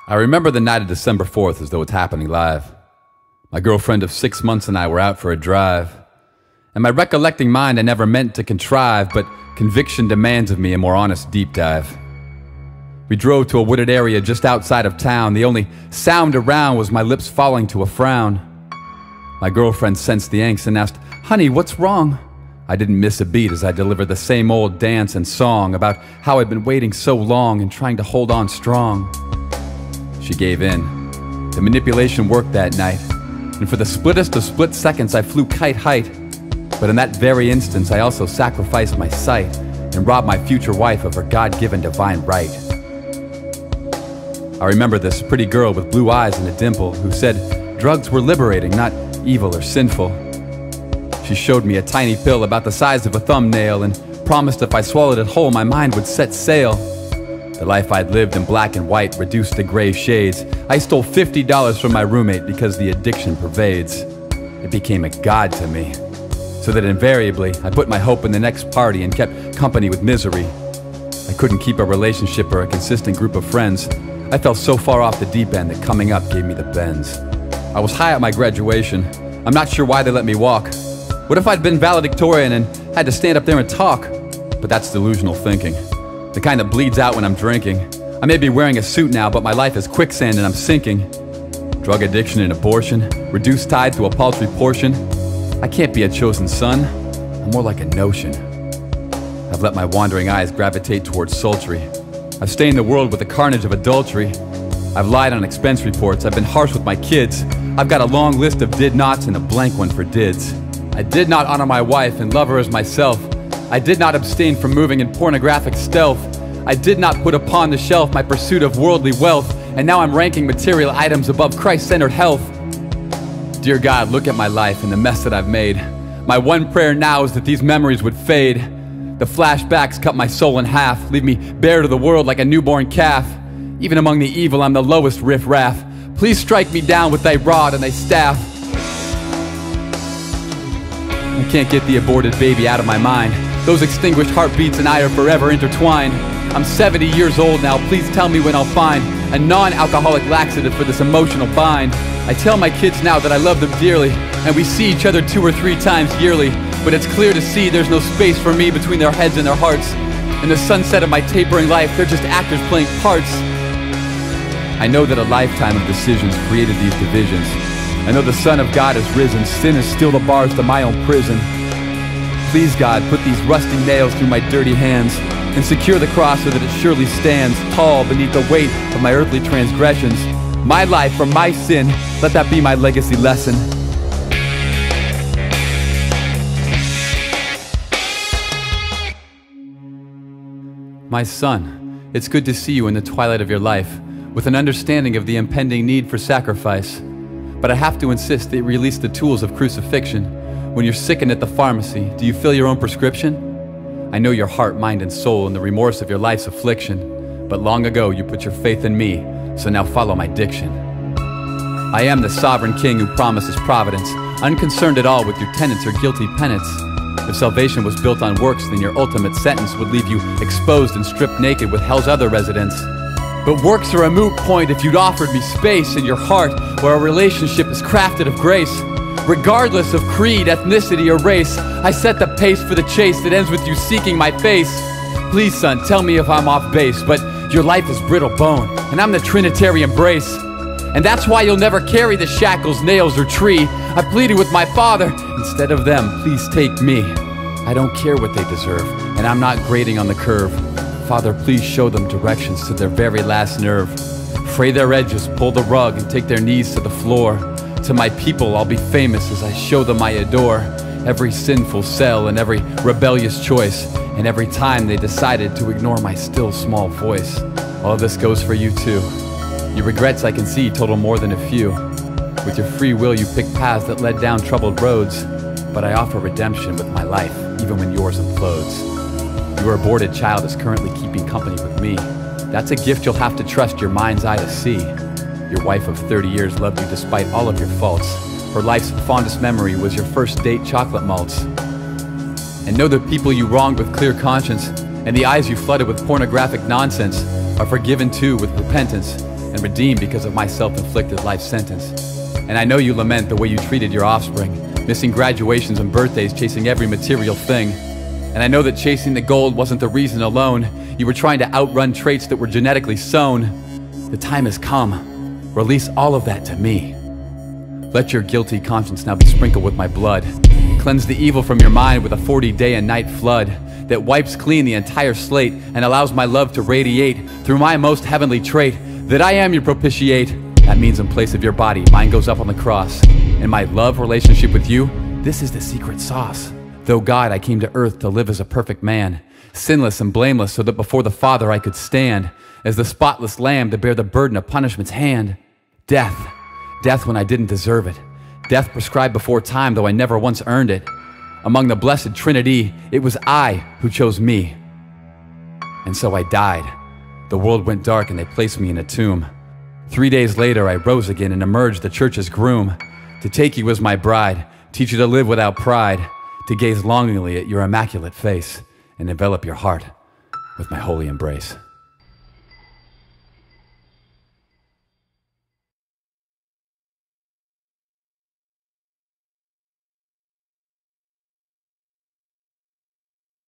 I remember the night of December 4th as though it's happening live. My girlfriend of 6 months and I were out for a drive. In my recollecting mind, I never meant to contrive, but conviction demands of me a more honest deep dive. We drove to a wooded area just outside of town. The only sound around was my lips falling to a frown. My girlfriend sensed the angst and asked, "Honey, what's wrong?" I didn't miss a beat as I delivered the same old dance and song about how I'd been waiting so long and trying to hold on strong. She gave in. The manipulation worked that night, and for the splittest of split seconds I flew kite height. But in that very instance I also sacrificed my sight and robbed my future wife of her God-given divine right. I remember this pretty girl with blue eyes and a dimple who said drugs were liberating, not evil or sinful. She showed me a tiny pill about the size of a thumbnail and promised if I swallowed it whole my mind would set sail. The life I'd lived in black and white reduced to gray shades. I stole $50 from my roommate because the addiction pervades. It became a god to me, so that invariably I put my hope in the next party and kept company with misery. I couldn't keep a relationship or a consistent group of friends. I fell so far off the deep end that coming up gave me the bends. I was high at my graduation. I'm not sure why they let me walk. What if I'd been valedictorian and had to stand up there and talk? But that's delusional thinking, the kind that bleeds out when I'm drinking. I may be wearing a suit now, but my life is quicksand and I'm sinking. Drug addiction and abortion, reduced tithe to a paltry portion. I can't be a chosen son, I'm more like a notion. I've let my wandering eyes gravitate towards sultry. I've stained the world with the carnage of adultery. I've lied on expense reports, I've been harsh with my kids. I've got a long list of did-nots and a blank one for dids. I did not honor my wife and love her as myself. I did not abstain from moving in pornographic stealth. I did not put upon the shelf my pursuit of worldly wealth, and now I'm ranking material items above Christ-centered health. Dear God, look at my life and the mess that I've made. My one prayer now is that these memories would fade. The flashbacks cut my soul in half, leave me bare to the world like a newborn calf. Even among the evil, I'm the lowest riff-raff. Please strike me down with thy rod and thy staff. I can't get the aborted baby out of my mind. Those extinguished heartbeats and I are forever intertwined. I'm 70 years old now, please tell me when I'll find a non-alcoholic laxative for this emotional bind. I tell my kids now that I love them dearly, and we see each other 2 or 3 times yearly. But it's clear to see there's no space for me between their heads and their hearts. In the sunset of my tapering life, they're just actors playing parts. I know that a lifetime of decisions created these divisions. I know the Son of God has risen. Sin is still the bars to my own prison. Please, God, put these rusty nails through my dirty hands and secure the cross so that it surely stands tall beneath the weight of my earthly transgressions. My life from my sin, let that be my legacy lesson. My son, it's good to see you in the twilight of your life, with an understanding of the impending need for sacrifice. But I have to insist that you release the tools of crucifixion. When you're sickened at the pharmacy, do you fill your own prescription? I know your heart, mind, and soul in the remorse of your life's affliction. But long ago you put your faith in me, so now follow my diction. I am the sovereign king who promises providence, unconcerned at all with your tenets or guilty penance. If salvation was built on works, then your ultimate sentence would leave you exposed and stripped naked with hell's other residents. But works are a moot point if you'd offered me space in your heart where a relationship is crafted of grace. Regardless of creed, ethnicity, or race, I set the pace for the chase that ends with you seeking my face. Please, son, tell me if I'm off base, but your life is brittle bone, and I'm the Trinitarian brace. And that's why you'll never carry the shackles, nails, or tree. I pleaded with my Father, instead of them, please take me. I don't care what they deserve, and I'm not grading on the curve. Father, please show them directions to their very last nerve. Fray their edges, pull the rug, and take their knees to the floor. To my people, I'll be famous as I show them I adore every sinful cell and every rebellious choice, and every time they decided to ignore my still small voice. All of this goes for you too. Your regrets I can see total more than a few. With your free will you pick paths that led down troubled roads, but I offer redemption with my life, even when yours implodes. Your aborted child is currently keeping company with me. That's a gift you'll have to trust your mind's eye to see. Your wife of 30 years loved you despite all of your faults. Her life's fondest memory was your first date chocolate malts. And know the people you wronged with clear conscience, and the eyes you flooded with pornographic nonsense, are forgiven too with repentance. And and redeemed because of my self-inflicted life sentence. And I know you lament the way you treated your offspring, missing graduations and birthdays, chasing every material thing. And I know that chasing the gold wasn't the reason alone. You were trying to outrun traits that were genetically sown. The time has come. Release all of that to me. Let your guilty conscience now be sprinkled with my blood. Cleanse the evil from your mind with a 40-day and night flood that wipes clean the entire slate and allows my love to radiate through my most heavenly trait, that I am your propitiate. That means in place of your body, mine goes up on the cross. In my love relationship with you, this is the secret sauce. Though God, I came to earth to live as a perfect man, sinless and blameless, so that before the Father I could stand as the spotless lamb to bear the burden of punishment's hand. Death when I didn't deserve it. Death prescribed before time, though I never once earned it. Among the blessed Trinity, it was I who chose me. And so I died. The world went dark and they placed me in a tomb. 3 days later, I rose again and emerged the church's groom, to take you as my bride, teach you to live without pride, to gaze longingly at your immaculate face and envelop your heart with my holy embrace.